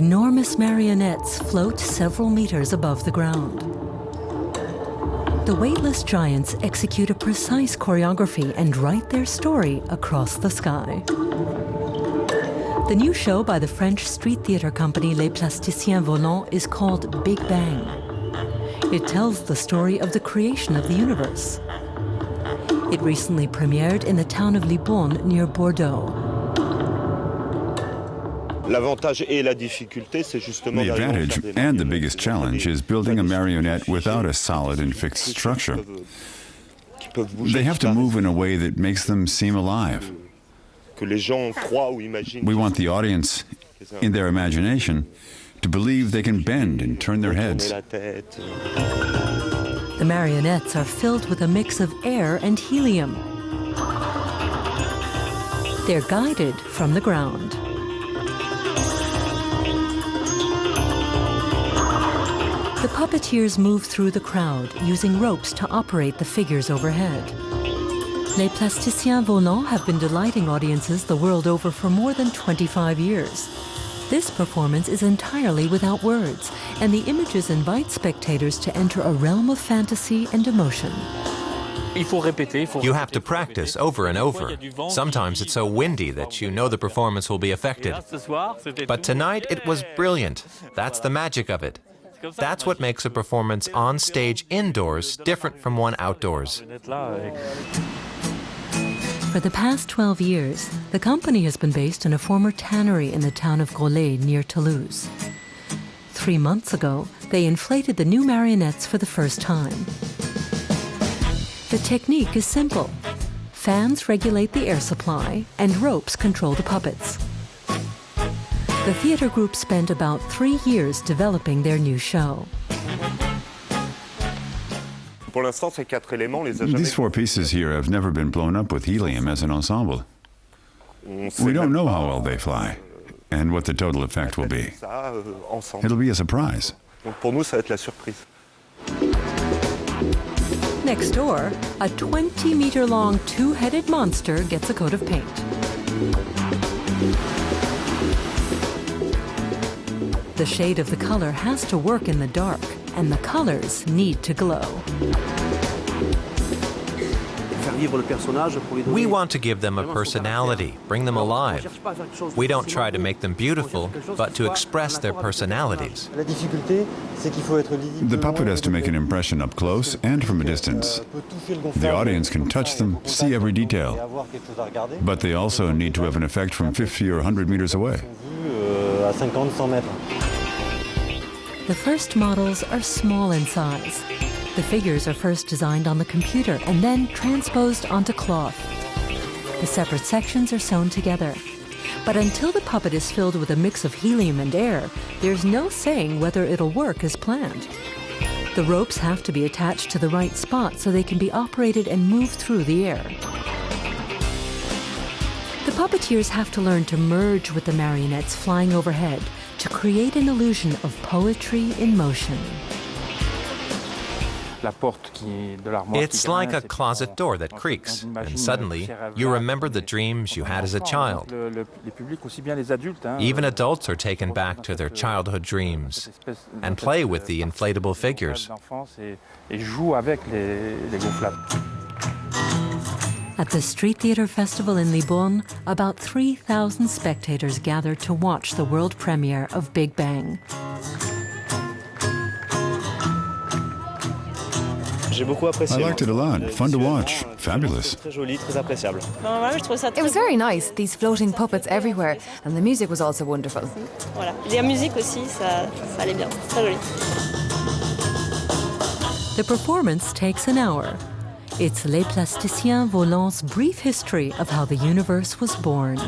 enormous marionettes float several meters above the ground. The weightless giants execute a precise choreography and write their story across the sky. The new show by the French street theatre company Les Plasticiens Volants is called Big Bang. It tells the story of the creation of the universe. It recently premiered in the town of Libourne near Bordeaux. The advantage and the biggest challenge is building a marionette without a solid and fixed structure. They have to move in a way that makes them seem alive. We want the audience, in their imagination, to believe they can bend and turn their heads. The marionettes are filled with a mix of air and helium. They're guided from the ground. The puppeteers move through the crowd, using ropes to operate the figures overhead. Les Plasticiens Volants have been delighting audiences the world over for more than 25 years. This performance is entirely without words, and the images invite spectators to enter a realm of fantasy and emotion. You have to practice over and over. Sometimes it's so windy that you know the performance will be affected. But tonight it was brilliant. That's the magic of it. That's what makes a performance on stage indoors different from one outdoors. For the past 12 years, the company has been based in a former tannery in the town of Bordeaux near Toulouse. 3 months ago, they inflated the new marionettes for the first time. The technique is simple. Fans regulate the air supply, and ropes control the puppets. The theatre group spent about 3 years developing their new show. These 4 pieces here have never been blown up with helium as an ensemble. We don't know how well they fly and what the total effect will be. It'll be a surprise. Next door, a 20-meter-long two-headed monster gets a coat of paint. The shade of the color has to work in the dark, and the colors need to glow. We want to give them a personality, bring them alive. We don't try to make them beautiful, but to express their personalities. The puppet has to make an impression up close and from a distance. The audience can touch them, see every detail, but they also need to have an effect from 50 or 100 meters away. The first models are small in size. The figures are first designed on the computer and then transposed onto cloth. The separate sections are sewn together. But until the puppet is filled with a mix of helium and air, there's no saying whether it'll work as planned. The ropes have to be attached to the right spot so they can be operated and move through the air. The puppeteers have to learn to merge with the marionettes flying overhead to create an illusion of poetry in motion. It's like a closet door that creaks, and suddenly you remember the dreams you had as a child. Even adults are taken back to their childhood dreams and play with the inflatable figures. At the Street Theatre Festival in Libourne, about 3,000 spectators gathered to watch the world premiere of Big Bang. I liked it a lot. Fun to watch. Fabulous. It was very nice, these floating puppets everywhere, and the music was also wonderful. The performance takes an hour. It's Les Plasticiens Volants' brief history of how the universe was born.